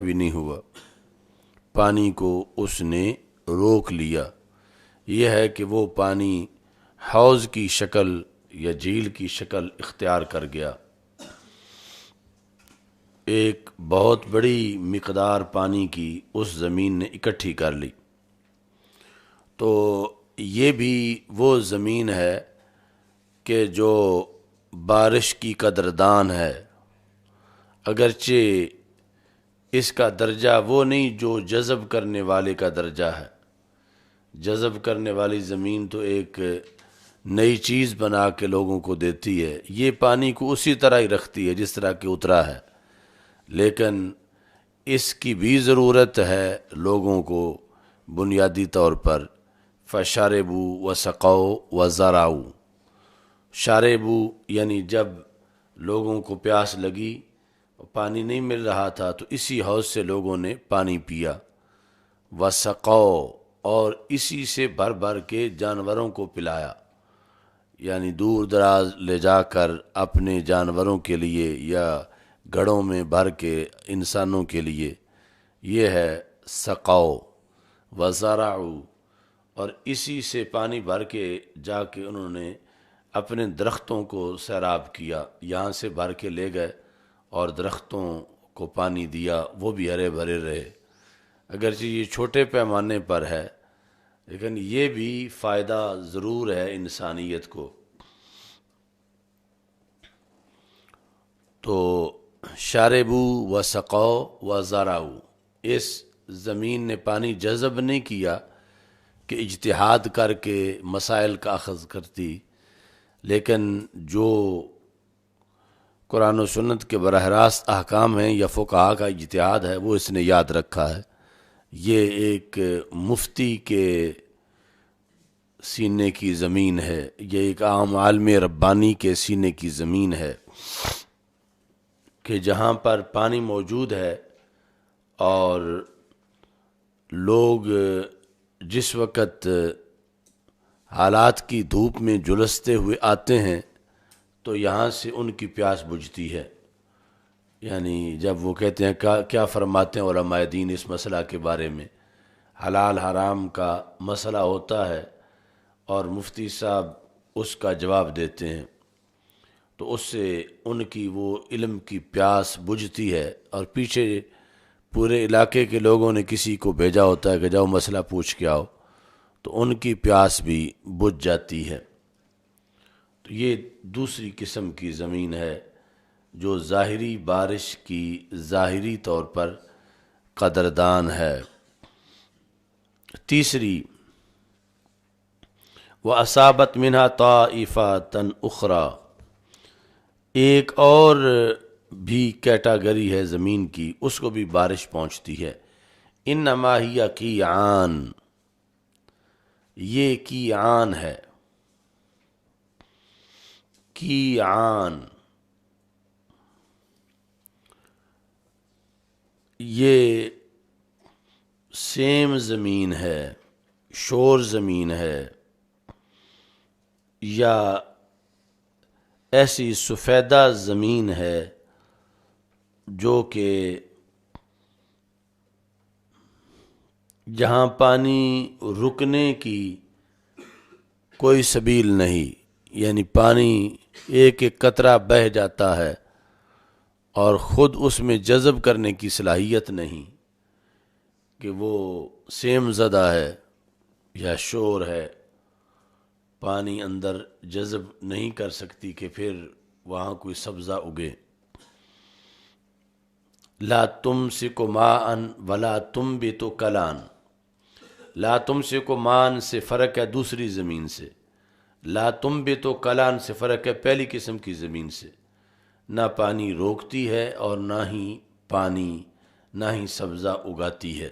بھی نہیں ہوا، پانی کو اس نے روک لیا۔ یہ ہے کہ وہ پانی حوض کی شکل یا جھیل کی شکل اختیار کر گیا، ایک بہت بڑی مقدار پانی کی اس زمین نے اکٹھی کر لی۔ تو یہ بھی وہ زمین ہے کہ جو بارش کی قدردان ہے، اگرچہ اس کا درجہ وہ نہیں جو جذب کرنے والے کا درجہ ہے۔ جذب کرنے والی زمین تو ایک نئی چیز بنا کے لوگوں کو دیتی ہے، یہ پانی کو اسی طرح ہی رکھتی ہے جس طرح کہ اترا ہے، لیکن اس کی بھی ضرورت ہے لوگوں کو بنیادی طور پر۔ فَشَرِبُوا وَسَقَوْا وَزَرَعُوا، شاربو یعنی جب لوگوں کو پیاس لگی، پانی نہیں مل رہا تھا تو اسی حوض سے لوگوں نے پانی پیا۔ وَسَقَوْا، اور اسی سے بھر بھر کے جانوروں کو پلایا، یعنی دور دراز لے جا کر اپنے جانوروں کے لیے یا گھڑوں میں بھر کے انسانوں کے لیے، یہ ہے سقاؤ۔ وزرعوا، اور اسی سے پانی بھر کے جا کے انہوں نے اپنے درختوں کو سیراب کیا، یہاں سے بھر کے لے گئے اور درختوں کو پانی دیا، وہ بھی ہرے بھرے رہے۔ اگرچہ یہ چھوٹے پیمانے پر ہے لیکن یہ بھی فائدہ ضرور ہے انسانیت کو۔ تو شاربو و سقو و زراؤ، اس زمین نے پانی جذب نہیں کیا کہ اجتہاد کر کے مسائل کا اخذ کرتی، لیکن جو قرآن و سنت کے براہ راست احکام ہیں یا فقہا کا اجتہاد ہے وہ اس نے یاد رکھا ہے۔ یہ ایک مفتی کے سینے کی زمین ہے، یہ ایک عام عالم ربانی کے سینے کی زمین ہے کہ جہاں پر پانی موجود ہے اور لوگ جس وقت حالات کی دھوپ میں جلستے ہوئے آتے ہیں تو یہاں سے ان کی پیاس بجھتی ہے۔ یعنی جب وہ کہتے ہیں کیا فرماتے ہیں علماء دین اس مسئلہ کے بارے میں، حلال حرام کا مسئلہ ہوتا ہے اور مفتی صاحب اس کا جواب دیتے ہیں تو اس سے ان کی وہ علم کی پیاس بجھتی ہے، اور پیچھے پورے علاقے کے لوگوں نے کسی کو بھیجا ہوتا ہے کہ جاؤ مسئلہ پوچھ کے آؤ، تو ان کی پیاس بھی بجھ جاتی ہے۔ تو یہ دوسری قسم کی زمین ہے جو ظاہری بارش کی ظاہری طور پر قدردان ہے۔ تیسری، وَأَصَابَتْ مِنْهَا طَائِفَةً أُخْرَى، ایک اور بھی کیٹاگری ہے زمین کی، اس کو بھی بارش پہنچتی ہے۔ انما ہی قیعان، یہ قیعان ہے۔ قیعان یہ سیم زمین ہے، شور زمین ہے، یا ایسی سفیدہ زمین ہے جو کہ جہاں پانی رکنے کی کوئی سبیل نہیں، یعنی پانی ایک ایک قطرہ بہہ جاتا ہے اور خود اس میں جذب کرنے کی صلاحیت نہیں کہ وہ سیم زدہ ہے یا شور ہے، پانی اندر جذب نہیں کر سکتی کہ پھر وہاں کوئی سبزہ اگے۔ لا تمسک ماء ولا تنبت کلان، لا تمسک ماء سے فرق ہے دوسری زمین سے، لا تنبت کلان سے فرق ہے پہلی قسم کی زمین سے، نہ پانی روکتی ہے اور نہ ہی سبزہ اگاتی ہے۔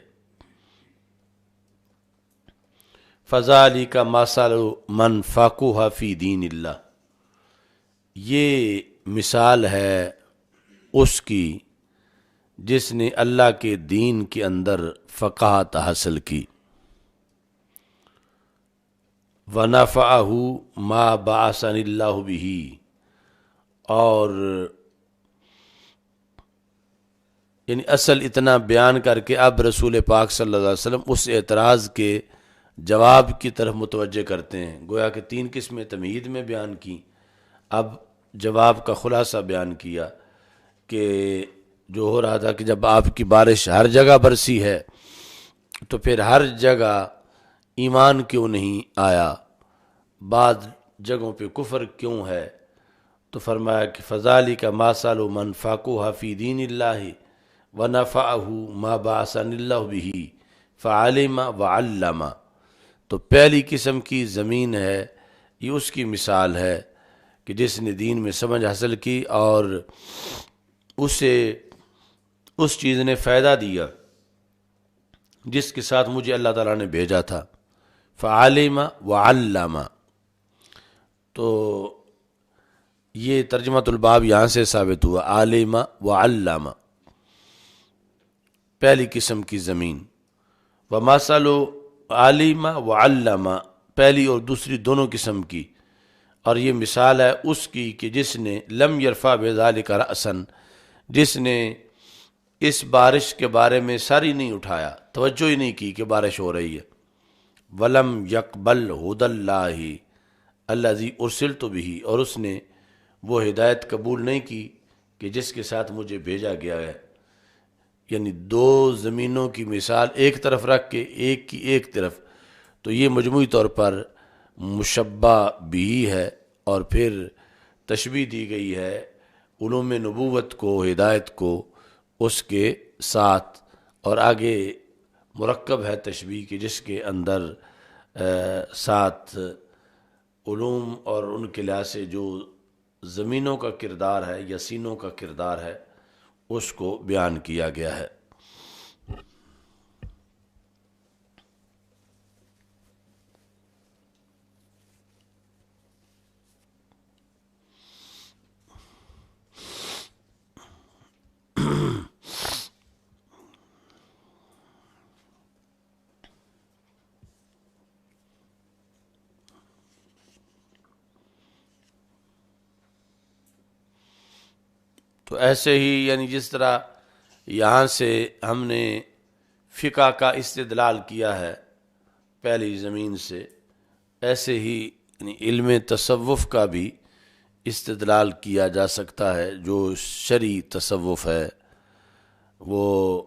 فَذَلِكَ مَثَلُ مَنْ فَقِهَ فِي دِينِ اللَّهِ، یہ مثال ہے اس کی جس نے اللہ کے دین کے اندر فقاہت حاصل کی۔ وَنَفَعَهُ مَا بَعَثَنِ اللَّهُ، بھی اور یعنی اصل اتنا بیان کر کے اب رسول پاک صلی اللہ علیہ وسلم اس اعتراض کے جواب کی طرف متوجہ کرتے ہیں. گویا کہ 3 قسمیں تمہید میں بیان کی، اب جواب کا خلاصہ بیان کیا کہ جو ہو رہا تھا کہ جب آپ کی بارش ہر جگہ برسی ہے تو پھر ہر جگہ ایمان کیوں نہیں آیا، بعض جگہوں پہ کفر کیوں ہے؟ تو فرمایا کہ فذالک ما سأل من فاقوہ فی دین اللہ ونفعہ ما بعثن اللہ بہ فعلم وعلم. تو پہلی قسم کی زمین ہے، یہ اس کی مثال ہے کہ جس نے دین میں سمجھ حاصل کی اور اسے اس چیز نے فائدہ دیا جس کے ساتھ مجھے اللہ تعالیٰ نے بھیجا تھا. فعلم وعلم، تو یہ ترجمۃ الباب یہاں سے ثابت ہوا، عالم وعلم پہلی قسم کی زمین. ومثل عالم وعلم پہلی اور دوسری دونوں قسم کی، اور یہ مثال ہے اس کی کہ جس نے لم یرفع بذلک رأسا، جس نے اس بارش کے بارے میں سر ہی نہیں اٹھایا، توجہ ہی نہیں کی کہ بارش ہو رہی ہے. ولم یقبل ہدی اللہ الذی ارسلت بہ، اور اس نے وہ ہدایت قبول نہیں کی کہ جس کے ساتھ مجھے بھیجا گیا ہے. یعنی 2 زمینوں کی مثال ایک طرف رکھ کے ایک کی ایک طرف، تو یہ مجموعی طور پر مشبہ بھی ہے، اور پھر تشبیہ دی گئی ہے علوم نبوت کو، ہدایت کو اس کے ساتھ، اور آگے مرکب ہے تشبیہ کی جس کے اندر 7 علوم اور ان کے لحاظ سے جو زمینوں کا کردار ہے یا سینوں کا کردار ہے اس کو بیان کیا گیا ہے. تو ایسے ہی یعنی جس طرح یہاں سے ہم نے فقہ کا استدلال کیا ہے پہلی زمین سے، ایسے ہی یعنی علم تصوف کا بھی استدلال کیا جا سکتا ہے. جو شرعی تصوف ہے وہ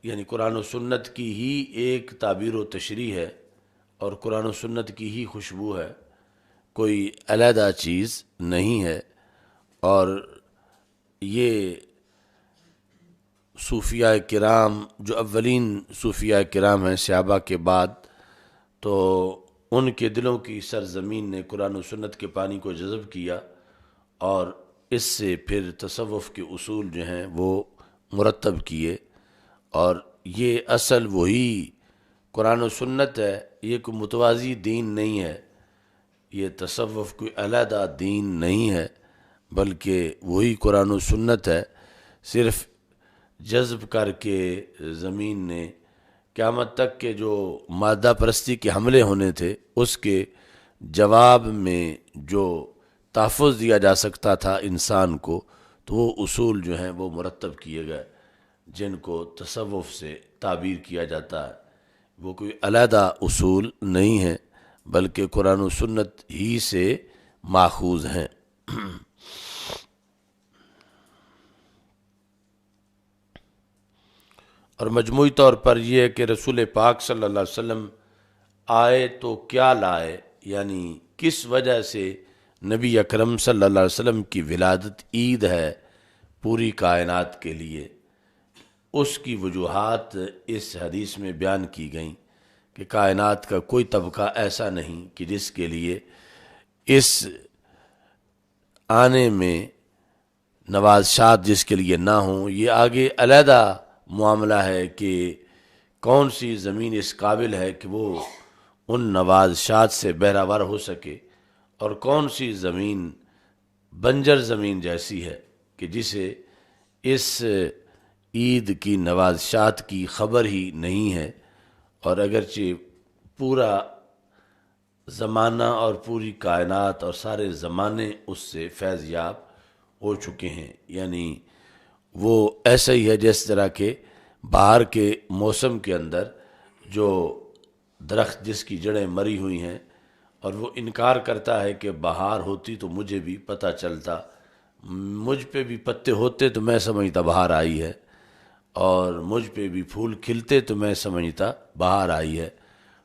یعنی قرآن و سنت کی ہی ایک تعبیر و تشریح ہے، اور قرآن و سنت کی ہی خوشبو ہے، کوئی علیحدہ چیز نہیں ہے. اور یہ صوفیاء کرام جو اولین صوفیاء کرام ہیں صحابہ کے بعد، تو ان کے دلوں کی سرزمین نے قرآن و سنت کے پانی کو جذب کیا، اور اس سے پھر تصوف کے اصول جو ہیں وہ مرتب کیے. اور یہ اصل وہی قرآن و سنت ہے، یہ کوئی متوازی دین نہیں ہے، یہ تصوف کوئی علیحدہ دین نہیں ہے، بلکہ وہی قرآن و سنت ہے. صرف جذب کر کے زمین نے قیامت تک کے جو مادہ پرستی کے حملے ہونے تھے اس کے جواب میں جو تحفظ دیا جا سکتا تھا انسان کو، تو وہ اصول جو ہیں وہ مرتب کیے گئے جن کو تصوف سے تعبیر کیا جاتا ہے. وہ کوئی علیحدہ اصول نہیں ہیں بلکہ قرآن و سنت ہی سے ماخوذ ہیں. اور مجموعی طور پر یہ ہے کہ رسول پاک صلی اللہ علیہ وسلم آئے تو کیا لائے، یعنی کس وجہ سے نبی اکرم صلی اللہ علیہ وسلم کی ولادت عید ہے پوری کائنات کے لیے. اس کی وجوہات اس حدیث میں بیان کی گئیں کہ کائنات کا کوئی طبقہ ایسا نہیں کہ جس کے لیے اس آنے میں نوازشات جس کے لیے نہ ہوں. یہ آگے علیحدہ معاملہ ہے کہ کون سی زمین اس قابل ہے کہ وہ ان نوازشات سے بہرہور ہو سکے، اور کون سی زمین بنجر زمین جیسی ہے کہ جسے اس عید کی نوازشات کی خبر ہی نہیں ہے. اور اگرچہ پورا زمانہ اور پوری کائنات اور سارے زمانے اس سے فیض یاب ہو چکے ہیں، یعنی وہ ایسا ہی ہے جس طرح کہ بہار کے موسم کے اندر جو درخت جس کی جڑیں مری ہوئی ہیں اور وہ انکار کرتا ہے کہ بہار ہوتی تو مجھے بھی پتہ چلتا، مجھ پہ بھی پتے ہوتے تو میں سمجھتا بہار آئی ہے، اور مجھ پہ بھی پھول کھلتے تو میں سمجھتا بہار آئی ہے،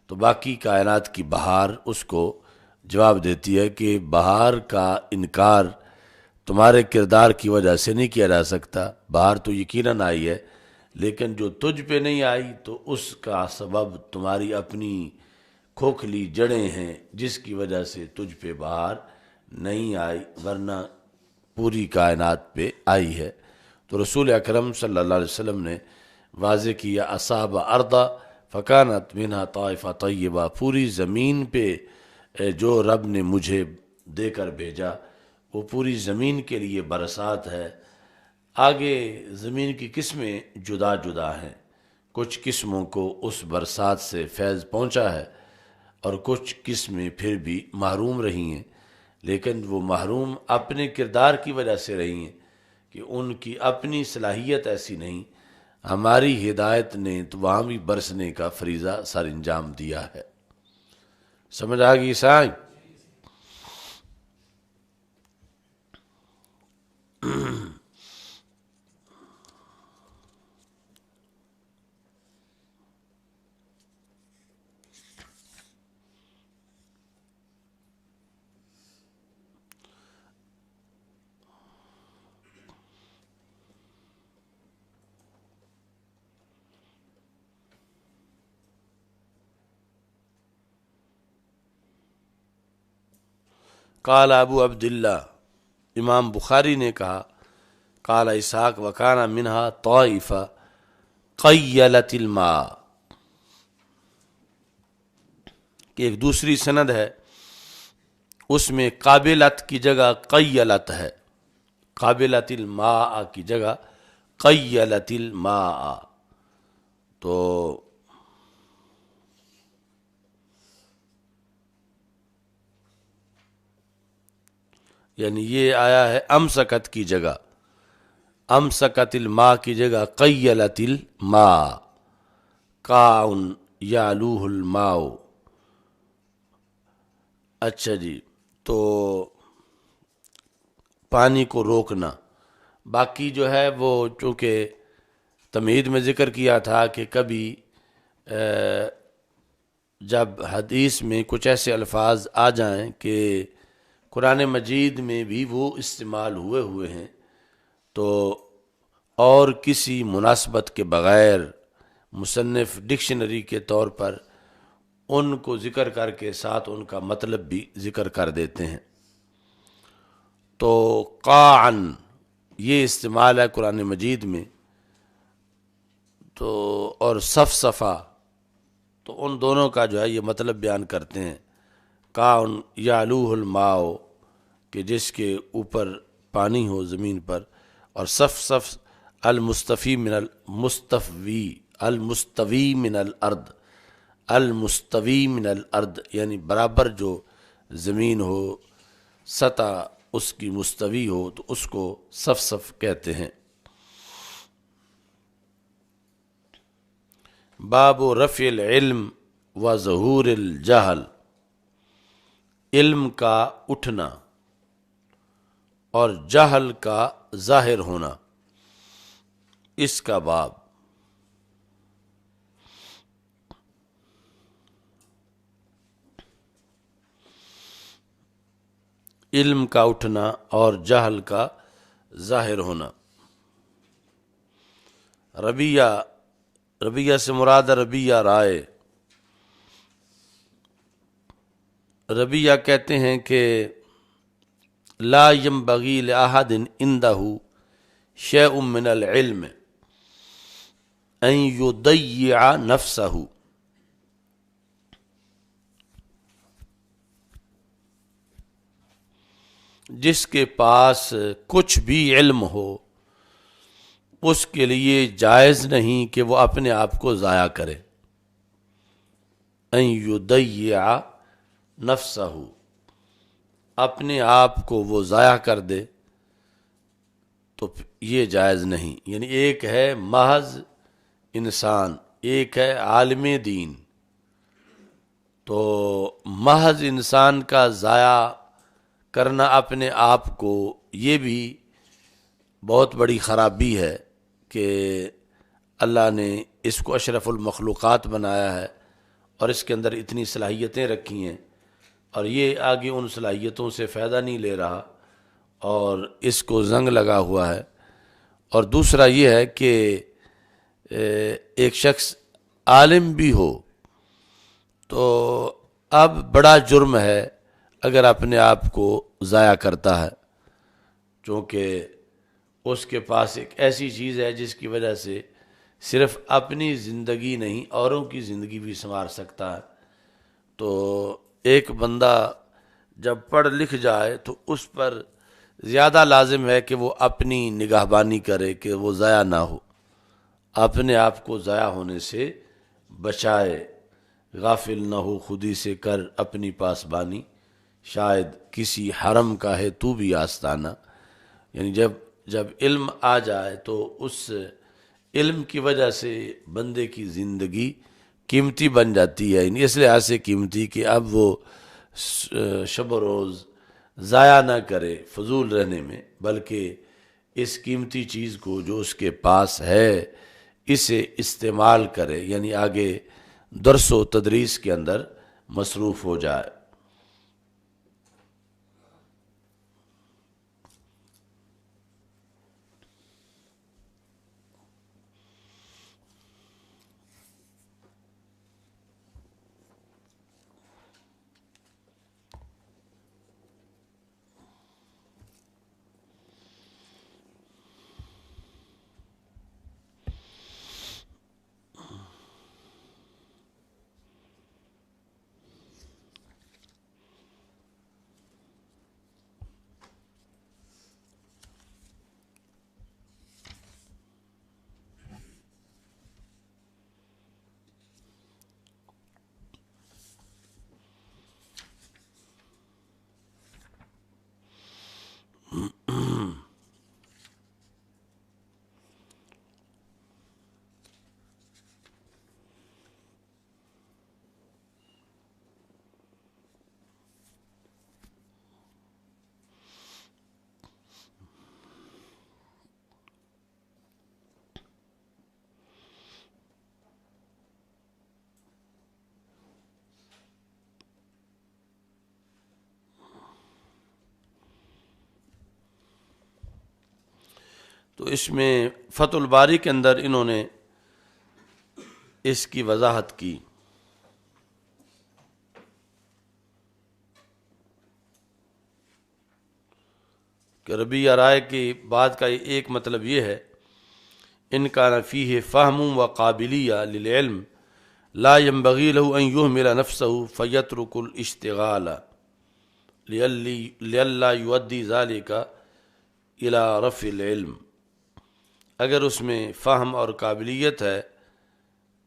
تو باقی کائنات کی بہار اس کو جواب دیتی ہے کہ بہار کا انکار تمہارے کردار کی وجہ سے نہیں کیا جا سکتا، بہار تو یقیناً آئی ہے، لیکن جو تجھ پہ نہیں آئی تو اس کا سبب تمہاری اپنی کھوکھلی جڑیں ہیں جس کی وجہ سے تجھ پہ بہار نہیں آئی، ورنہ پوری کائنات پہ آئی ہے۔ تو رسول اکرم صلی اللہ علیہ وسلم نے واضح کیا اصاب ارضا فکانت منہا طائفہ طیبہ، پوری زمین پہ جو رب نے مجھے دے کر بھیجا وہ پوری زمین کے لیے برسات ہے۔ آگے زمین کی قسمیں جدا جدا ہیں، کچھ قسموں کو اس برسات سے فیض پہنچا ہے اور کچھ قسمیں پھر بھی محروم رہی ہیں، لیکن وہ محروم اپنے کردار کی وجہ سے رہی ہیں کہ ان کی اپنی صلاحیت ایسی نہیں، ہماری ہدایت نے تو وہاں بھی برسنے کا فریضہ سر انجام دیا ہے۔ سمجھ آ گئی سائیں؟ قال ابو عبداللہ، امام بخاری نے کہا، قال اسحاق وکانا منہا طائفہ قیلت الماء، کہ ایک دوسری سند ہے اس میں قابلت کی جگہ قیلت ہے، قابلت الماء کی جگہ قیلت الماء، تو یعنی یہ آیا ہے امسکت کی جگہ، امسکت الماء کی جگہ قیلت الماء، قاعن یعلوہ الماء۔ اچھا جی، تو پانی کو روکنا، باقی جو ہے وہ چونکہ تمہید میں ذکر کیا تھا کہ کبھی جب حدیث میں کچھ ایسے الفاظ آ جائیں کہ قرآن مجید میں بھی وہ استعمال ہوئے ہیں تو اور کسی مناسبت کے بغیر مصنف ڈکشنری کے طور پر ان کو ذکر کر کے ساتھ ان کا مطلب بھی ذکر کر دیتے ہیں۔ تو قاعن یہ استعمال ہے قرآن مجید میں، تو اور صفصفہ، تو ان دونوں کا جو ہے یہ مطلب بیان کرتے ہیں۔ قاعن یعلوہ الماء کہ جس کے اوپر پانی ہو زمین پر، اور صفصف المستفی من المستوی من الارض، المستوی من الارض یعنی برابر جو زمین ہو، سطح اس کی مستوی ہو تو اس کو صفصف کہتے ہیں۔ باب رفع العلم و ظہور الجہل، علم کا اٹھنا اور جہل کا ظاہر ہونا، اس کا باب۔ علم کا اٹھنا اور جہل کا ظاہر ہونا۔ ربیہ سے مراد ربیہ رائے، ربیہ کہتے ہیں کہ لا ينبغي لأحد عنده شيء من العلم ان يضيع نفسه، جس کے پاس کچھ بھی علم ہو اس کے لیے جائز نہیں کہ وہ اپنے آپ کو ضائع کرے۔ ان یضیع نفسہ، اپنے آپ کو وہ ضائع کر دے، تو یہ جائز نہیں. یعنی ایک ہے محض انسان، ایک ہے عالم دین. تو محض انسان کا ضائع کرنا اپنے آپ کو، یہ بھی بہت بڑی خرابی ہے کہ اللہ نے اس کو اشرف المخلوقات بنایا ہے اور اس کے اندر اتنی صلاحیتیں رکھی ہیں، اور یہ آگے ان صلاحیتوں سے فائدہ نہیں لے رہا اور اس کو زنگ لگا ہوا ہے. اور دوسرا یہ ہے کہ ایک شخص عالم بھی ہو تو اب بڑا جرم ہے اگر اپنے آپ کو ضائع کرتا ہے، چونکہ اس کے پاس ایک ایسی چیز ہے جس کی وجہ سے صرف اپنی زندگی نہیں اوروں کی زندگی بھی سنوار سکتا ہے. تو ایک بندہ جب پڑھ لکھ جائے تو اس پر زیادہ لازم ہے کہ وہ اپنی نگہبانی کرے کہ وہ ضائع نہ ہو، اپنے آپ کو ضائع ہونے سے بچائے. غافل نہ ہو خودی سے کر اپنی پاسبانی، شاید کسی حرم کا ہے تو بھی آستانہ. یعنی جب علم آ جائے تو اس علم کی وجہ سے بندے کی زندگی قیمتی بن جاتی ہے. یعنی اس لحاظ سے قیمتی کہ اب وہ شب و روز ضائع نہ کرے فضول رہنے میں، بلکہ اس قیمتی چیز کو جو اس کے پاس ہے اسے استعمال کرے، یعنی آگے درس و تدریس کے اندر مصروف ہو جائے. تو اس میں فتح الباری کے اندر انہوں نے اس کی وضاحت کی کہ ربیہ رائے کی بات کا ایک مطلب یہ ہے، ان کان فیہ فہم و قابلیہ للعلم لا ينبغی له ان یہمل نفسہ فیترک الاشتغال لئلا یؤدی ذلک الی رفع العلم. اگر اس میں فہم اور قابلیت ہے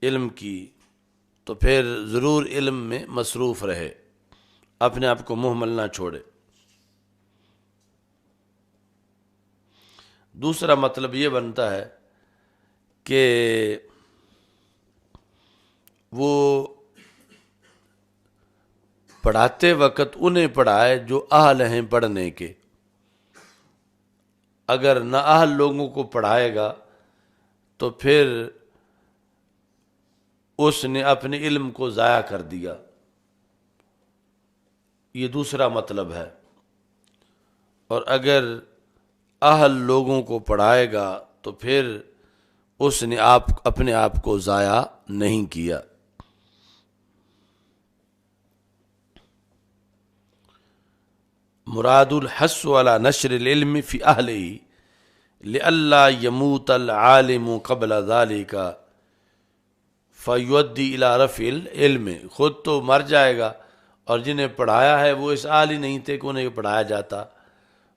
علم کی تو پھر ضرور علم میں مصروف رہے، اپنے آپ کو مہمل نہ چھوڑے. دوسرا مطلب یہ بنتا ہے کہ وہ پڑھاتے وقت انہیں پڑھائے جو اہل ہیں پڑھنے کے. اگر نہ اہل لوگوں کو پڑھائے گا تو پھر اس نے اپنے علم کو ضائع کر دیا. یہ دوسرا مطلب ہے. اور اگر اہل لوگوں کو پڑھائے گا تو پھر اس نے اپنے آپ کو ضائع نہیں کیا. مراد الحث علی نشر العلم فی اہلہ لئلا یموت العالم قبل ذلک فیؤدی الی رفع العلم. خود تو مر جائے گا اور جنہیں پڑھایا ہے وہ اس اہل ہی نہیں تھے کہ انہیں پڑھایا جاتا،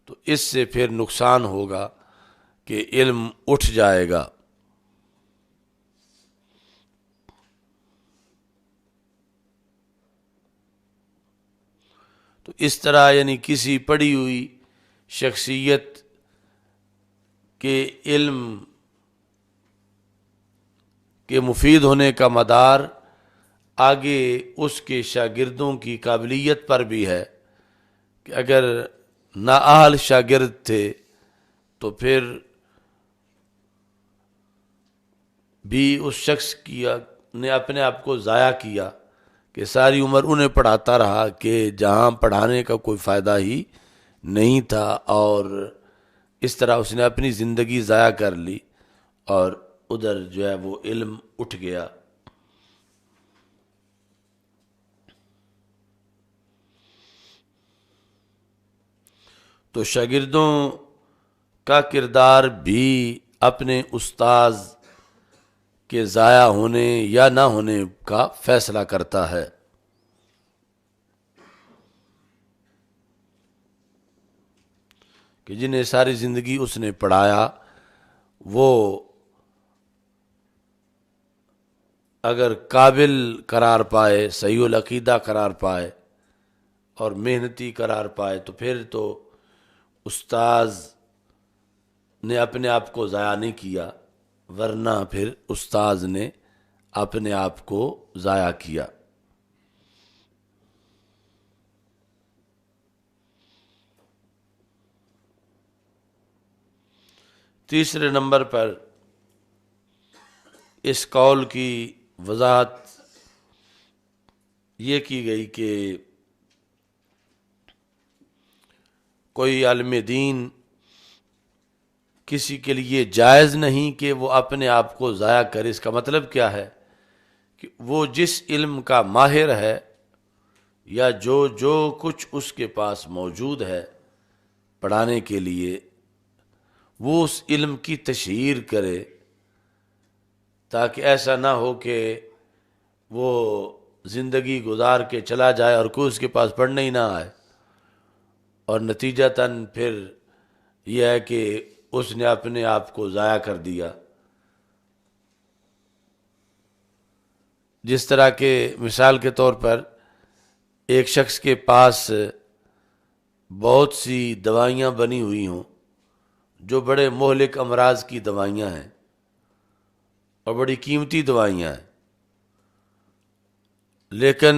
تو اس سے پھر نقصان ہوگا کہ علم اٹھ جائے گا. تو اس طرح یعنی کسی پڑھی ہوئی شخصیت کہ علم کے مفید ہونے کا مدار آگے اس کے شاگردوں کی قابلیت پر بھی ہے کہ اگر نااہل شاگرد تھے تو پھر بھی اس شخص نے اپنے آپ کو ضائع کیا کہ ساری عمر انہیں پڑھاتا رہا کہ جہاں پڑھانے کا کوئی فائدہ ہی نہیں تھا، اور اس طرح اس نے اپنی زندگی ضائع کر لی اور ادھر جو ہے وہ علم اٹھ گیا۔ تو شاگردوں کا کردار بھی اپنے استاذ کے ضائع ہونے یا نہ ہونے کا فیصلہ کرتا ہے۔ کہ جنہیں ساری زندگی اس نے پڑھایا وہ اگر قابل قرار پائے، صحیح العقیدہ قرار پائے اور محنتی قرار پائے تو پھر تو استاذ نے اپنے آپ کو ضائع نہیں کیا، ورنہ پھر استاذ نے اپنے آپ کو ضائع کیا۔ تیسرے نمبر پر اس قول کی وضاحت یہ کی گئی کہ کوئی عالم دین کسی کے لیے جائز نہیں کہ وہ اپنے آپ کو ضائع کرے۔ اس کا مطلب کیا ہے کہ وہ جس علم کا ماہر ہے یا جو کچھ اس کے پاس موجود ہے پڑھانے کے لیے، وہ اس علم کی تشہیر کرے، تاکہ ایسا نہ ہو کہ وہ زندگی گزار کے چلا جائے اور کوئی اس کے پاس پڑھنے ہی نہ آئے، اور نتیجتاً پھر یہ ہے کہ اس نے اپنے آپ کو ضائع کر دیا۔ جس طرح کہ مثال کے طور پر ایک شخص کے پاس بہت سی دوائیاں بنی ہوئی ہوں جو بڑے مہلک امراض کی دوائیاں ہیں اور بڑی قیمتی دوائیاں ہیں، لیکن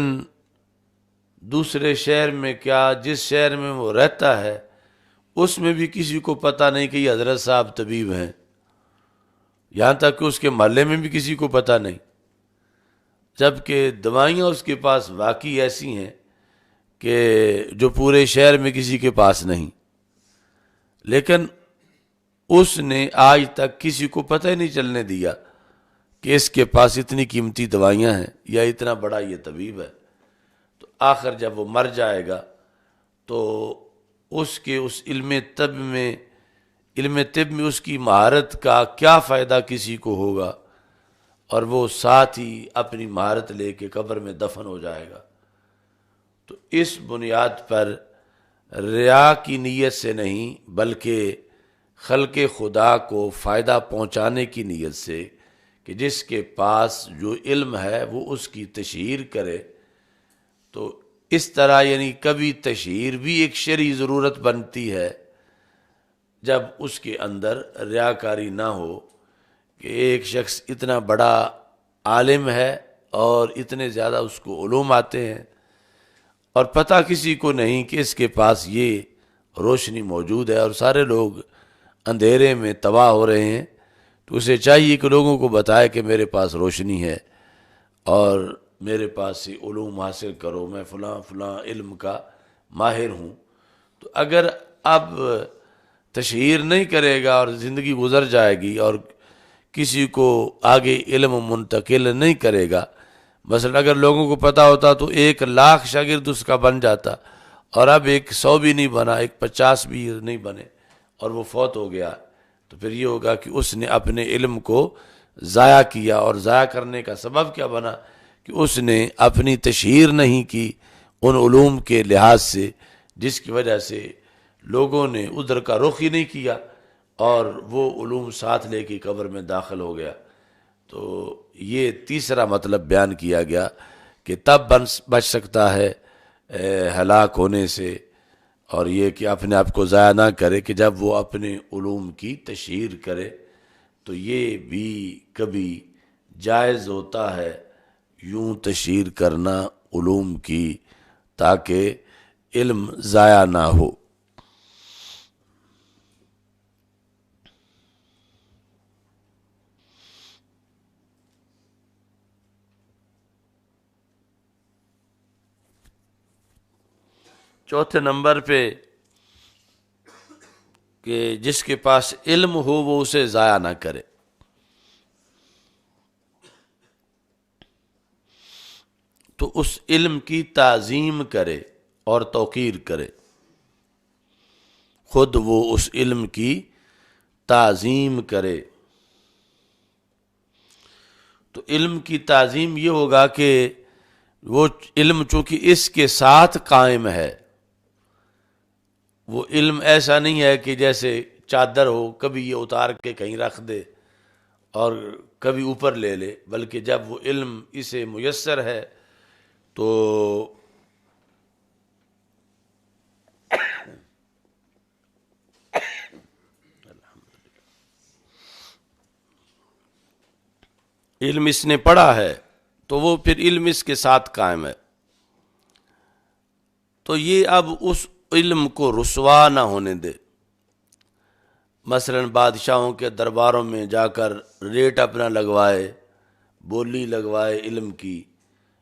دوسرے شہر میں جس شہر میں وہ رہتا ہے اس میں بھی کسی کو پتہ نہیں کہ یہ حضرت صاحب طبیب ہیں، یہاں تک کہ اس کے محلے میں بھی کسی کو پتہ نہیں، جبکہ دوائیاں اس کے پاس واقعی ایسی ہیں کہ جو پورے شہر میں کسی کے پاس نہیں، لیکن اس نے آج تک کسی کو پتہ ہی نہیں چلنے دیا کہ اس کے پاس اتنی قیمتی دوائیاں ہیں یا اتنا بڑا یہ طبیب ہے۔ تو آخر جب وہ مر جائے گا تو اس علم طب میں اس کی مہارت کا کیا فائدہ کسی کو ہوگا، اور وہ ساتھ ہی اپنی مہارت لے کے قبر میں دفن ہو جائے گا۔ تو اس بنیاد پر ریا کی نیت سے نہیں بلکہ خلق خدا کو فائدہ پہنچانے کی نیت سے کہ جس کے پاس جو علم ہے وہ اس کی تشہیر کرے، تو اس طرح یعنی کبھی تشہیر بھی ایک شرعی ضرورت بنتی ہے جب اس کے اندر ریاکاری نہ ہو کہ ایک شخص اتنا بڑا عالم ہے اور اتنے زیادہ اس کو علوم آتے ہیں اور پتہ کسی کو نہیں کہ اس کے پاس یہ روشنی موجود ہے اور سارے لوگ اندھیرے میں تباہ ہو رہے ہیں، تو اسے چاہیے کہ لوگوں کو بتائے کہ میرے پاس روشنی ہے اور میرے پاس سے علوم حاصل کرو، میں فلاں فلاں علم کا ماہر ہوں۔ تو اگر اب تشہیر نہیں کرے گا اور زندگی گزر جائے گی اور کسی کو آگے علم منتقل نہیں کرے گا، مثلا اگر لوگوں کو پتہ ہوتا تو 1,00,000 شاگرد اس کا بن جاتا، اور اب 100 بھی نہیں بنا، 50 بھی نہیں بنے اور وہ فوت ہو گیا، تو پھر یہ ہوگا کہ اس نے اپنے علم کو ضائع کیا، اور ضائع کرنے کا سبب کیا بنا کہ اس نے اپنی تشہیر نہیں کی ان علوم کے لحاظ سے، جس کی وجہ سے لوگوں نے ادھر کا رخ ہی نہیں کیا اور وہ علوم ساتھ لے کے قبر میں داخل ہو گیا۔ تو یہ تیسرا مطلب بیان کیا گیا کہ تب بچ سکتا ہے ہلاک ہونے سے اور یہ کہ اپنے آپ کو ضائع نہ کرے کہ جب وہ اپنے علوم کی تشہیر کرے تو یہ بھی کبھی جائز ہوتا ہے یوں تشہیر کرنا علوم کی تاکہ علم ضائع نہ ہو۔ چوتھے نمبر پہ کہ جس کے پاس علم ہو وہ اسے ضائع نہ کرے۔ تو اس علم کی تعظیم کرے اور توقیر کرے، خود وہ اس علم کی تعظیم کرے۔ تو علم کی تعظیم یہ ہوگا کہ وہ علم چونکہ اس کے ساتھ قائم ہے، وہ علم ایسا نہیں ہے کہ جیسے چادر ہو کبھی یہ اتار کے کہیں رکھ دے اور کبھی اوپر لے لے، بلکہ جب وہ علم اسے میسر ہے تو علم اس نے پڑھا ہے تو وہ پھر علم اس کے ساتھ قائم ہے۔ تو یہ اب اس علم کو رسوا نہ ہونے دے۔ مثلا بادشاہوں کے درباروں میں جا کر ریٹ اپنا لگوائے، بولی لگوائے علم کی،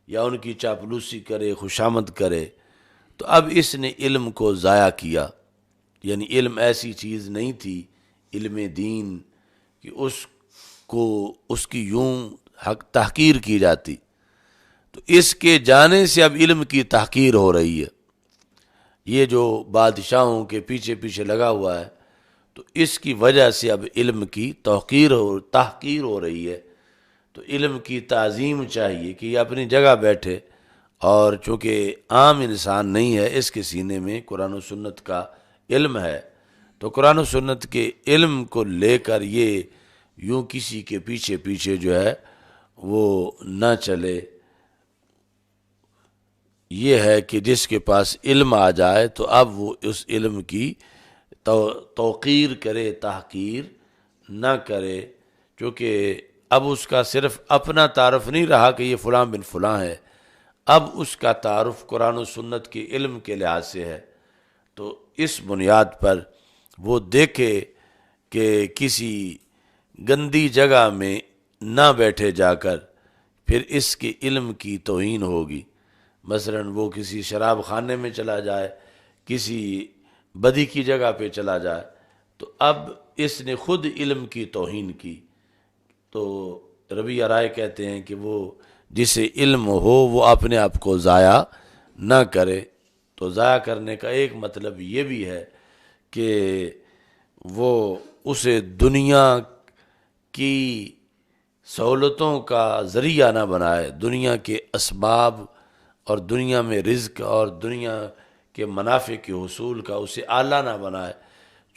یا ان کی چاپلوسی کرے، خوشامد کرے، تو اب اس نے علم کو ضائع کیا۔ یعنی علم ایسی چیز نہیں تھی، علم دین، کہ اس کی یوں تحقیر کی جاتی۔ تو اس کے جانے سے اب علم کی تحقیر ہو رہی ہے۔ یہ جو بادشاہوں کے پیچھے پیچھے لگا ہوا ہے تو اس کی وجہ سے اب علم کی تحقیر ہو رہی ہے۔ تو علم کی تعظیم چاہیے کہ یہ اپنی جگہ بیٹھے، اور چونکہ عام انسان نہیں ہے، اس کے سینے میں قرآن و سنت کا علم ہے، تو قرآن و سنت کے علم کو لے کر یہ یوں کسی کے پیچھے پیچھے جو ہے وہ نہ چلے۔ یہ ہے کہ جس کے پاس علم آ جائے تو اب وہ اس علم کی توقیر کرے، تحقیر نہ کرے، کیونکہ اب اس کا صرف اپنا تعارف نہیں رہا کہ یہ فلاں بن فلاں ہے، اب اس کا تعارف قرآن و سنت کے علم کے لحاظ سے ہے۔ تو اس بنیاد پر وہ دیکھے کہ کسی گندی جگہ میں نہ بیٹھے جا کر، پھر اس کے علم کی توہین ہوگی۔ مثلا وہ کسی شراب خانے میں چلا جائے، کسی بدی کی جگہ پہ چلا جائے، تو اب اس نے خود علم کی توہین کی۔ تو ربیہ رائے کہتے ہیں کہ وہ جسے علم ہو وہ اپنے آپ کو ضائع نہ کرے۔ تو ضائع کرنے کا ایک مطلب یہ بھی ہے کہ وہ اسے دنیا کی سہولتوں کا ذریعہ نہ بنائے، دنیا کے اسباب اور دنیا میں رزق اور دنیا کے منافع کے حصول کا اسے اعلیٰ نہ بنائے،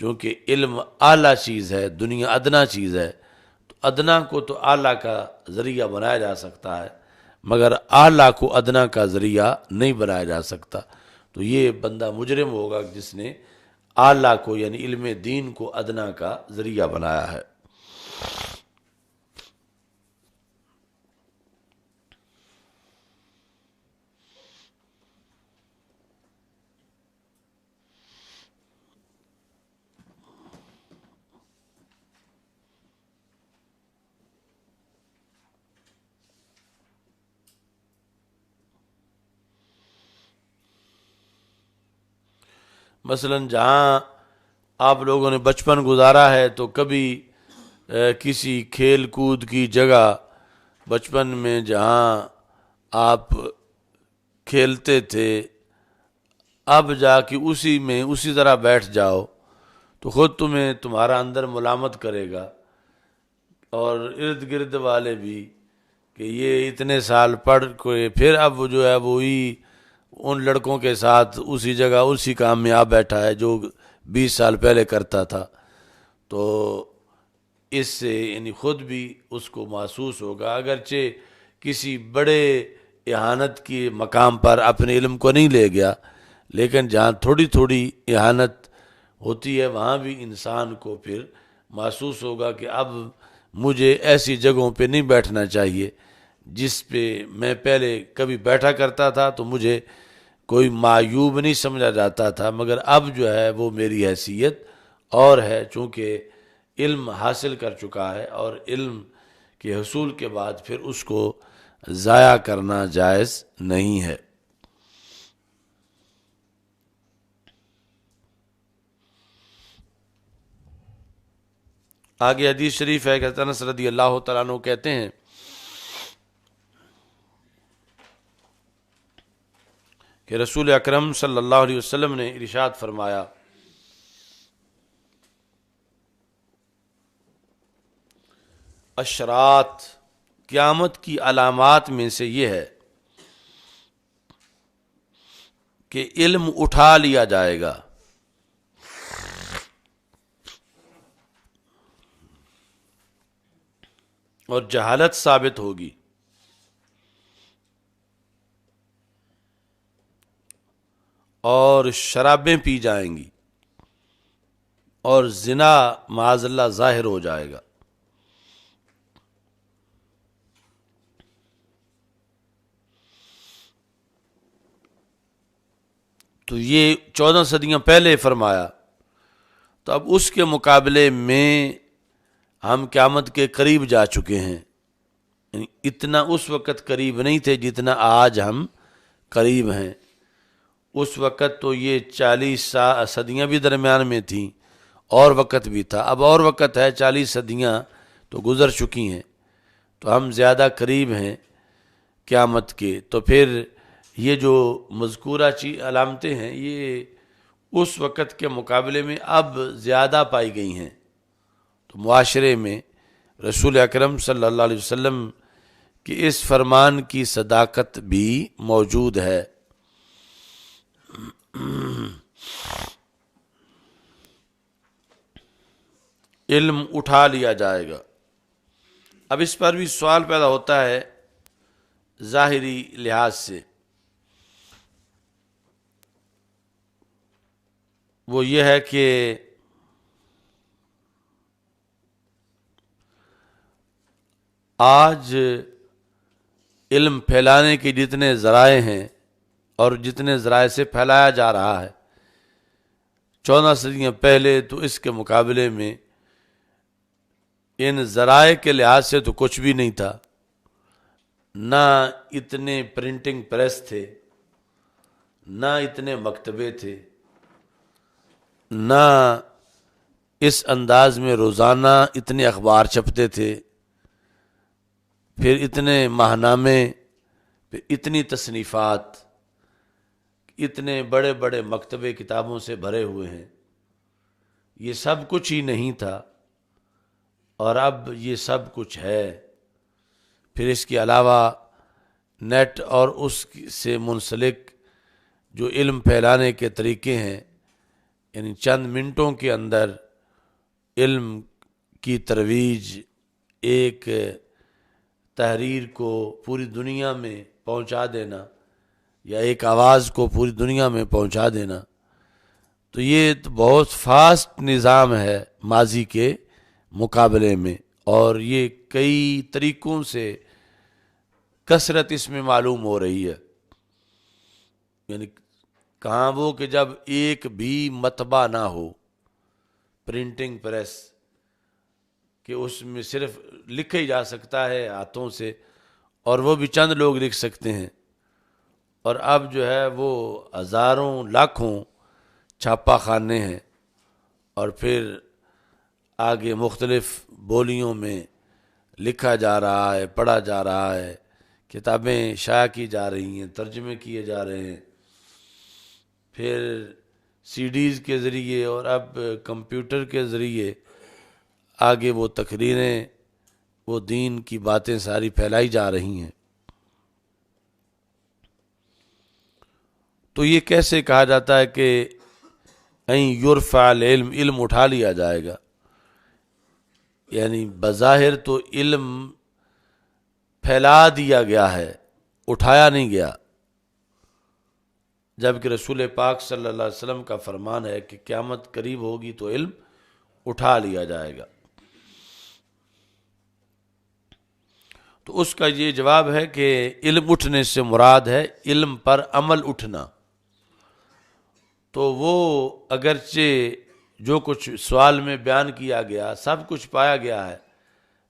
چونکہ علم اعلیٰ چیز ہے، دنیا ادنا چیز ہے۔ تو ادنا کو تو اعلیٰ کا ذریعہ بنایا جا سکتا ہے، مگر اعلیٰ کو ادنا کا ذریعہ نہیں بنایا جا سکتا۔ تو یہ بندہ مجرم ہوگا جس نے اعلیٰ کو یعنی علم دین کو ادنا کا ذریعہ بنایا ہے۔ مثلا جہاں آپ لوگوں نے بچپن گزارا ہے تو کبھی کسی کھیل کود کی جگہ بچپن میں جہاں آپ کھیلتے تھے، اب جا کے اسی میں اسی طرح بیٹھ جاؤ تو خود تمہیں تمہارا اندر ملامت کرے گا، اور ارد گرد والے بھی، کہ یہ اتنے سال پڑھ کے پھر اب وہ جو ہے وہی ان لڑکوں کے ساتھ اسی جگہ اسی کام میں آ بیٹھا ہے جو 20 سال پہلے کرتا تھا۔ تو اس سے یعنی خود بھی اس کو محسوس ہوگا، اگرچہ کسی بڑے اہانت کے مقام پر اپنے علم کو نہیں لے گیا، لیکن جہاں تھوڑی تھوڑی اہانت ہوتی ہے وہاں بھی انسان کو پھر محسوس ہوگا کہ اب مجھے ایسی جگہوں پہ نہیں بیٹھنا چاہیے جس پہ میں پہلے کبھی بیٹھا کرتا تھا تو مجھے کوئی معیوب نہیں سمجھا جاتا تھا، مگر اب جو ہے وہ میری حیثیت اور ہے، چونکہ علم حاصل کر چکا ہے، اور علم کے حصول کے بعد پھر اس کو ضائع کرنا جائز نہیں ہے۔ آگے حدیث شریف ہے کہ انس رضی اللہ تعالیٰ عنہ کہتے ہیں کہ رسول اکرم صلی اللہ علیہ وسلم نے ارشاد فرمایا، اشرات، قیامت کی علامات میں سے یہ ہے کہ علم اٹھا لیا جائے گا، اور جہالت ثابت ہوگی، اور شرابیں پی جائیں گی، اور زنا معاذ اللہ ظاہر ہو جائے گا۔ تو یہ 14 صدیاں پہلے فرمایا، تو اب اس کے مقابلے میں ہم قیامت کے قریب جا چکے ہیں، یعنی اتنا اس وقت قریب نہیں تھے جتنا آج ہم قریب ہیں۔ اس وقت تو یہ 40 صدیاں بھی درمیان میں تھیں، اور وقت بھی تھا، اب اور وقت ہے، 40 صدیاں تو گزر چکی ہیں، تو ہم زیادہ قریب ہیں قیامت کے۔ تو پھر یہ جو مذکورہ علامتیں ہیں یہ اس وقت کے مقابلے میں اب زیادہ پائی گئی ہیں، تو معاشرے میں رسول اکرم صلی اللہ علیہ وسلم کے اس فرمان کی صداقت بھی موجود ہے۔ علم اٹھا لیا جائے گا۔ اب اس پر بھی سوال پیدا ہوتا ہے ظاہری لحاظ سے، وہ یہ ہے کہ آج علم پھیلانے کے جتنے ذرائع ہیں اور جتنے ذرائع سے پھیلایا جا رہا ہے، 14 صدیاں پہلے تو اس کے مقابلے میں ان ذرائع کے لحاظ سے تو کچھ بھی نہیں تھا، نہ اتنے پرنٹنگ پریس تھے، نہ اتنے مکتبے تھے، نہ اس انداز میں روزانہ اتنے اخبار چھپتے تھے، پھر اتنے ماہنامے، پھر اتنی تصنیفات، اتنے بڑے بڑے مکتبے کتابوں سے بھرے ہوئے ہیں، یہ سب کچھ ہی نہیں تھا، اور اب یہ سب کچھ ہے۔ پھر اس کے علاوہ نیٹ اور اس سے منسلک جو علم پھیلانے کے طریقے ہیں، یعنی چند منٹوں کے اندر علم کی ترویج، ایک تحریر کو پوری دنیا میں پہنچا دینا، یا ایک آواز کو پوری دنیا میں پہنچا دینا، تو یہ تو بہت فاسٹ نظام ہے ماضی کے مقابلے میں، اور یہ کئی طریقوں سے کثرت اس میں معلوم ہو رہی ہے۔ یعنی کہاں وہ کہ جب ایک بھی مطبع نہ ہو، پرنٹنگ پریس، کہ اس میں صرف لکھا ہی جا سکتا ہے ہاتھوں سے، اور وہ بھی چند لوگ لکھ سکتے ہیں، اور اب جو ہے وہ ہزاروں لاکھوں چھاپا خانے ہیں، اور پھر آگے مختلف بولیوں میں لکھا جا رہا ہے، پڑھا جا رہا ہے، کتابیں شائع کی جا رہی ہیں، ترجمے کیے جا رہے ہیں، پھر سی ڈیز کے ذریعے اور اب کمپیوٹر کے ذریعے آگے وہ تقریریں، وہ دین کی باتیں ساری پھیلائی جا رہی ہیں۔ تو یہ کیسے کہا جاتا ہے کہ این یرفع العلم، علم اٹھا لیا جائے گا؟ یعنی بظاہر تو علم پھیلا دیا گیا ہے، اٹھایا نہیں گیا، جبکہ رسول پاک صلی اللہ علیہ وسلم کا فرمان ہے کہ قیامت قریب ہوگی تو علم اٹھا لیا جائے گا۔ تو اس کا یہ جواب ہے کہ علم اٹھنے سے مراد ہے علم پر عمل اٹھنا۔ تو وہ اگرچہ جو کچھ سوال میں بیان کیا گیا سب کچھ پایا گیا ہے،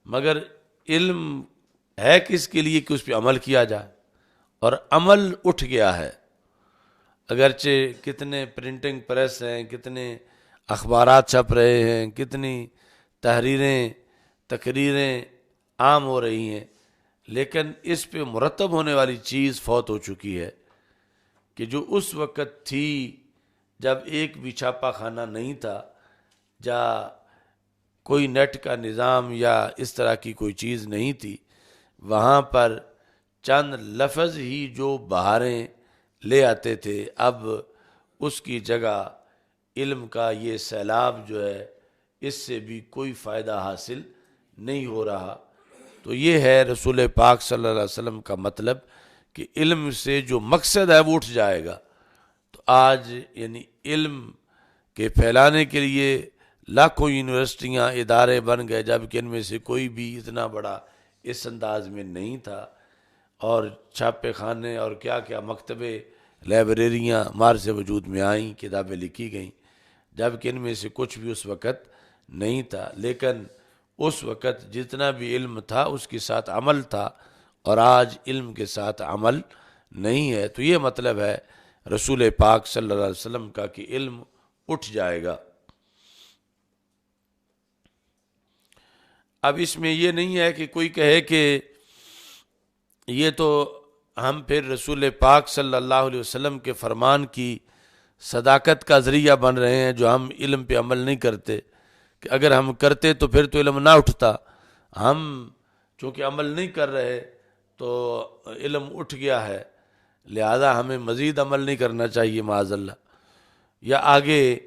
مگر علم ہے کس کے لیے کہ اس پہ عمل کیا جائے، اور عمل اٹھ گیا ہے۔ اگرچہ کتنے پرنٹنگ پریس ہیں، کتنے اخبارات چھپ رہے ہیں، کتنی تحریریں تقریریں عام ہو رہی ہیں، لیکن اس پہ مرتب ہونے والی چیز فوت ہو چکی ہے کہ جو اس وقت تھی جب ایک بھی چھاپا خانہ نہیں تھا، یا کوئی نیٹ کا نظام یا اس طرح کی کوئی چیز نہیں تھی، وہاں پر چند لفظ ہی جو بہاریں لے آتے تھے، اب اس کی جگہ علم کا یہ سیلاب جو ہے اس سے بھی کوئی فائدہ حاصل نہیں ہو رہا۔ تو یہ ہے رسول پاک صلی اللہ علیہ وسلم کا مطلب کہ علم سے جو مقصد ہے وہ اٹھ جائے گا۔ تو آج یعنی علم کے پھیلانے کے لیے لاکھوں یونیورسٹیاں ادارے بن گئے، جبکہ ان میں سے کوئی بھی اتنا بڑا اس انداز میں نہیں تھا، اور چھاپے خانے اور کیا کیا مکتبے لائبریریاں مار سے وجود میں آئیں، کتابیں لکھی گئیں، جبکہ ان میں سے کچھ بھی اس وقت نہیں تھا۔ لیکن اس وقت جتنا بھی علم تھا اس کے ساتھ عمل تھا، اور آج علم کے ساتھ عمل نہیں ہے۔ تو یہ مطلب ہے رسول پاک صلی اللہ علیہ وسلم کا کہ علم اٹھ جائے گا۔ اب اس میں یہ نہیں ہے کہ کوئی کہے کہ یہ تو ہم پھر رسول پاک صلی اللہ علیہ وسلم کے فرمان کی صداقت کا ذریعہ بن رہے ہیں جو ہم علم پہ عمل نہیں کرتے، کہ اگر ہم کرتے تو پھر تو علم نہ اٹھتا، ہم چونکہ عمل نہیں کر رہے تو علم اٹھ گیا ہے، لہذا ہمیں مزید عمل نہیں کرنا چاہیے معاذ اللہ۔ یا آگے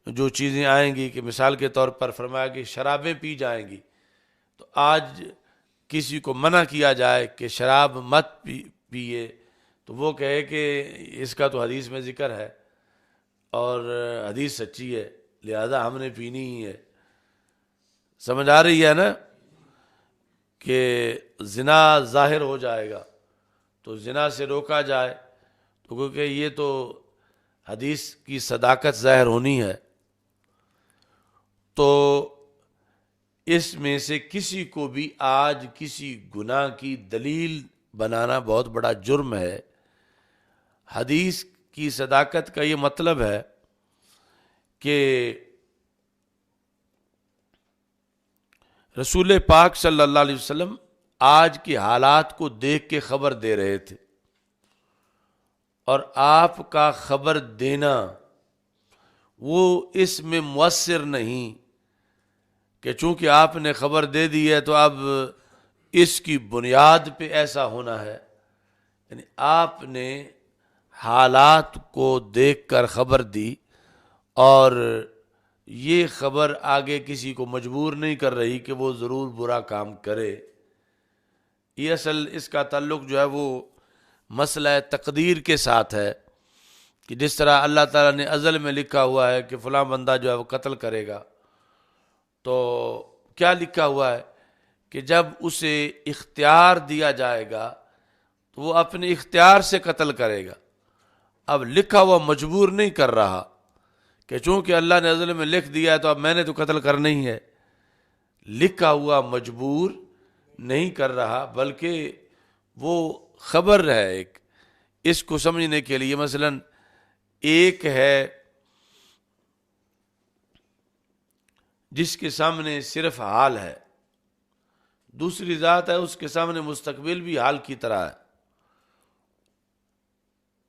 جو چیزیں آئیں گی کہ مثال کے طور پر فرمایا کہ شرابیں پی جائیں گی، تو آج کسی کو منع کیا جائے کہ شراب مت پیے تو وہ کہے کہ اس کا تو حدیث میں ذکر ہے اور حدیث سچی ہے لہذا ہم نے پینی ہی ہے۔ سمجھ آ رہی ہے نا کہ زنا ظاہر ہو جائے گا تو زنا سے روکا جائے، تو کیونکہ یہ تو حدیث کی صداقت ظاہر ہونی ہے، تو اس میں سے کسی کو بھی آج کسی گناہ کی دلیل بنانا بہت بڑا جرم ہے۔ حدیث کی صداقت کا یہ مطلب ہے کہ رسول پاک صلی اللہ علیہ وسلم آج کے حالات کو دیکھ کے خبر دے رہے تھے، اور آپ کا خبر دینا وہ اس میں مؤثر نہیں کہ چونکہ آپ نے خبر دے دی ہے تو اب اس کی بنیاد پہ ایسا ہونا ہے، یعنی آپ نے حالات کو دیکھ کر خبر دی، اور یہ خبر آگے کسی کو مجبور نہیں کر رہی کہ وہ ضرور برا کام کرے۔ یہ اصل اس کا تعلق جو ہے وہ مسئلہ تقدیر کے ساتھ ہے، کہ جس طرح اللہ تعالیٰ نے ازل میں لکھا ہوا ہے کہ فلاں بندہ جو ہے وہ قتل کرے گا، تو کیا لکھا ہوا ہے کہ جب اسے اختیار دیا جائے گا تو وہ اپنے اختیار سے قتل کرے گا۔ اب لکھا ہوا مجبور نہیں کر رہا کہ چونکہ اللہ نے ازل میں لکھ دیا ہے تو اب میں نے تو قتل کرنا ہی ہے، لکھا ہوا مجبور نہیں کر رہا، بلکہ وہ خبر ہے ایک۔ اس کو سمجھنے کے لیے مثلا ایک ہے جس کے سامنے صرف حال ہے، دوسری ذات ہے اس کے سامنے مستقبل بھی حال کی طرح ہے،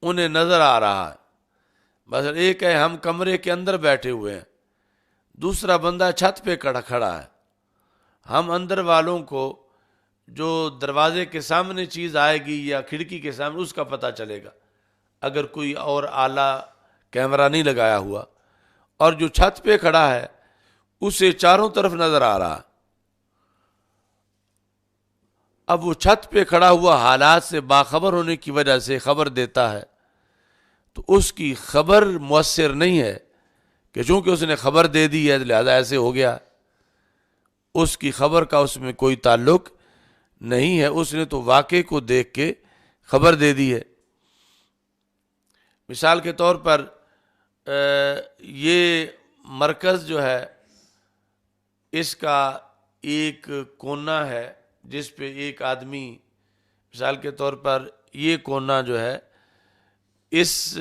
انہیں نظر آ رہا ہے۔ مثلا ایک ہے ہم کمرے کے اندر بیٹھے ہوئے ہیں، دوسرا بندہ چھت پہ کھڑا ہے، ہم اندر والوں کو جو دروازے کے سامنے چیز آئے گی یا کھڑکی کے سامنے اس کا پتہ چلے گا اگر کوئی اور اعلیٰ کیمرہ نہیں لگایا ہوا، اور جو چھت پہ کھڑا ہے اسے چاروں طرف نظر آ رہا۔ اب وہ چھت پہ کھڑا ہوا حالات سے باخبر ہونے کی وجہ سے خبر دیتا ہے، تو اس کی خبر مؤثر نہیں ہے کہ چونکہ اس نے خبر دے دی ہے لہذا ایسے ہو گیا، اس کی خبر کا اس میں کوئی تعلق نہیں ہے، اس نے تو واقعے کو دیکھ کے خبر دے دی ہے۔ مثال کے طور پر یہ مرکز جو ہے اس کا ایک کونا ہے جس پہ ایک آدمی، مثال کے طور پر یہ کونا جو ہے اس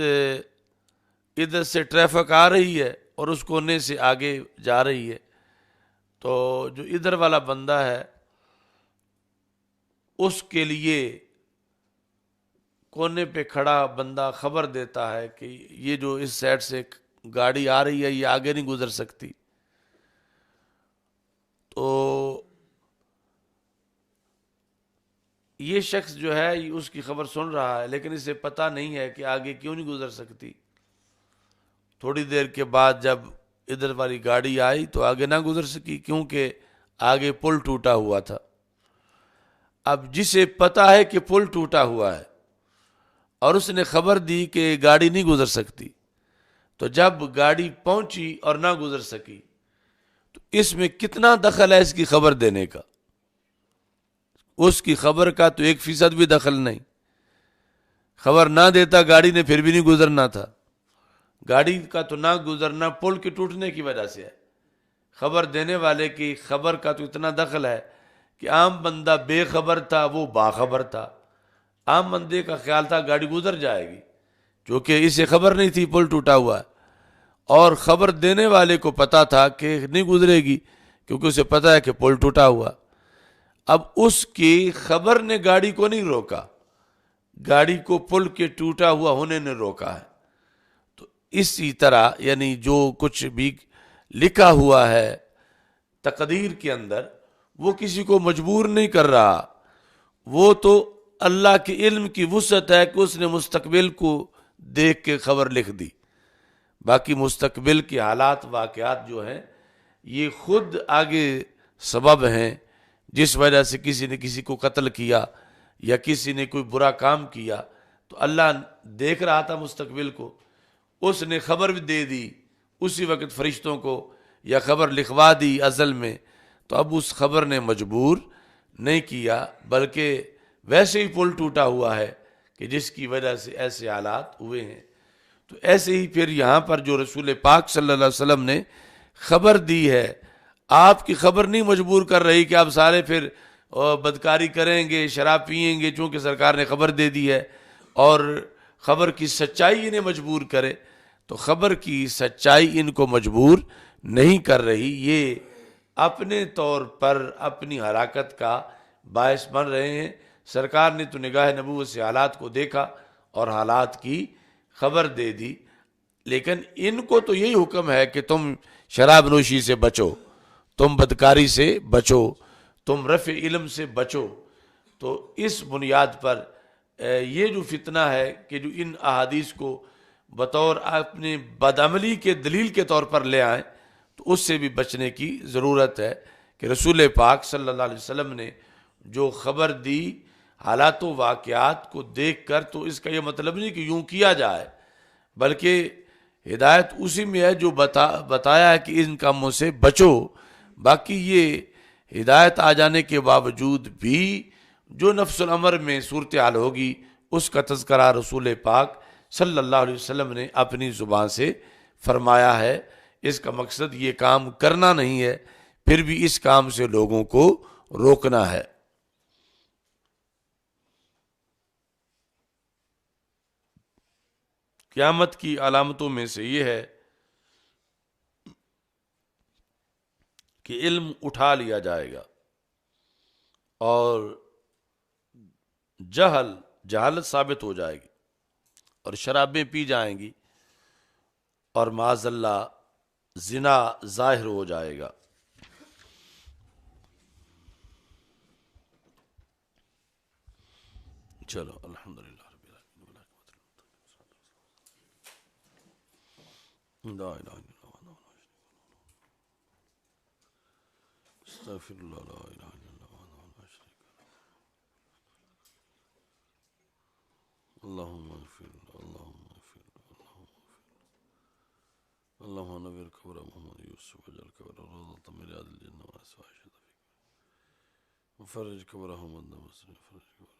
ادھر سے ٹریفک آ رہی ہے اور اس کونے سے آگے جا رہی ہے، تو جو ادھر والا بندہ ہے اس کے لیے کونے پہ کھڑا بندہ خبر دیتا ہے کہ یہ جو اس سائڈ سے گاڑی آ رہی ہے یہ آگے نہیں گزر سکتی، تو یہ شخص جو ہے اس کی خبر سن رہا ہے لیکن اسے پتہ نہیں ہے کہ آگے کیوں نہیں گزر سکتی۔ تھوڑی دیر کے بعد جب ادھر والی گاڑی آئی تو آگے نہ گزر سکی کیونکہ آگے پل ٹوٹا ہوا تھا۔ اب جسے پتا ہے کہ پل ٹوٹا ہوا ہے اور اس نے خبر دی کہ گاڑی نہیں گزر سکتی، تو جب گاڑی پہنچی اور نہ گزر سکی تو اس میں کتنا دخل ہے اس کی خبر دینے کا؟ اس کی خبر کا تو 1% بھی دخل نہیں۔ خبر نہ دیتا گاڑی نے پھر بھی نہیں گزرنا تھا، گاڑی کا تو نہ گزرنا پل کے ٹوٹنے کی وجہ سے ہے، خبر دینے والے کی خبر کا تو اتنا دخل ہے کہ عام بندہ بے خبر تھا وہ باخبر تھا، عام بندے کا خیال تھا گاڑی گزر جائے گی چونکہ اسے خبر نہیں تھی پل ٹوٹا ہوا ہے، اور خبر دینے والے کو پتا تھا کہ نہیں گزرے گی کیونکہ اسے پتا ہے کہ پل ٹوٹا ہوا۔ اب اس کی خبر نے گاڑی کو نہیں روکا، گاڑی کو پل کے ٹوٹا ہوا ہونے نے روکا ہے۔ تو اسی طرح یعنی جو کچھ بھی لکھا ہوا ہے تقدیر کے اندر وہ کسی کو مجبور نہیں کر رہا، وہ تو اللہ کے علم کی وسعت ہے کہ اس نے مستقبل کو دیکھ کے خبر لکھ دی، باقی مستقبل کے حالات واقعات جو ہیں یہ خود آگے سبب ہیں جس وجہ سے کسی نے کسی کو قتل کیا یا کسی نے کوئی برا کام کیا تو اللہ دیکھ رہا تھا مستقبل کو، اس نے خبر بھی دے دی اسی وقت فرشتوں کو یا خبر لکھوا دی ازل میں، تو اب اس خبر نے مجبور نہیں کیا بلکہ ویسے ہی پل ٹوٹا ہوا ہے کہ جس کی وجہ سے ایسے حالات ہوئے ہیں۔ تو ایسے ہی پھر یہاں پر جو رسول پاک صلی اللہ علیہ وسلم نے خبر دی ہے، آپ کی خبر نہیں مجبور کر رہی کہ آپ سارے پھر بدکاری کریں گے، شراب پئیں گے چونکہ سرکار نے خبر دے دی ہے، اور خبر کی سچائی انہیں مجبور کرے، تو خبر کی سچائی ان کو مجبور نہیں کر رہی، یہ اپنے طور پر اپنی ہلاکت کا باعث بن رہے ہیں۔ سرکار نے تو نگاہ نبوت سے حالات کو دیکھا اور حالات کی خبر دے دی، لیکن ان کو تو یہی حکم ہے کہ تم شراب نوشی سے بچو، تم بدکاری سے بچو، تم رفع علم سے بچو۔ تو اس بنیاد پر یہ جو فتنہ ہے کہ جو ان احادیث کو بطور اپنے بدعملی کے دلیل کے طور پر لے آئیں تو اس سے بھی بچنے کی ضرورت ہے کہ رسول پاک صلی اللہ علیہ وسلم نے جو خبر دی حالات و واقعات کو دیکھ کر، تو اس کا یہ مطلب نہیں کہ یوں کیا جائے، بلکہ ہدایت اسی میں ہے جو بتایا ہے کہ ان کاموں سے بچو۔ باقی یہ ہدایت آ جانے کے باوجود بھی جو نفس الامر میں صورتحال ہوگی اس کا تذکرہ رسول پاک صلی اللہ علیہ وسلم نے اپنی زبان سے فرمایا ہے۔ اس کا مقصد یہ کام کرنا نہیں ہے، پھر بھی اس کام سے لوگوں کو روکنا ہے۔ قیامت کی علامتوں میں سے یہ ہے کہ علم اٹھا لیا جائے گا اور جہالت ثابت ہو جائے گی اور شرابیں پی جائیں گی اور معاذ اللہ زنا ظاہر ہو جائے گا۔ چلو الحمدللہ رب العالمین، لا الہ الا اللہ، استغفر اللہ، لا الہ الا اللہ، لا شریک له، اللہم اغفر، اللہم اغفر۔ اللهم نور قبر محمد يوسف واجعل قبره روضة من رياض الجنة واسع وفرج قبره من فرج قبره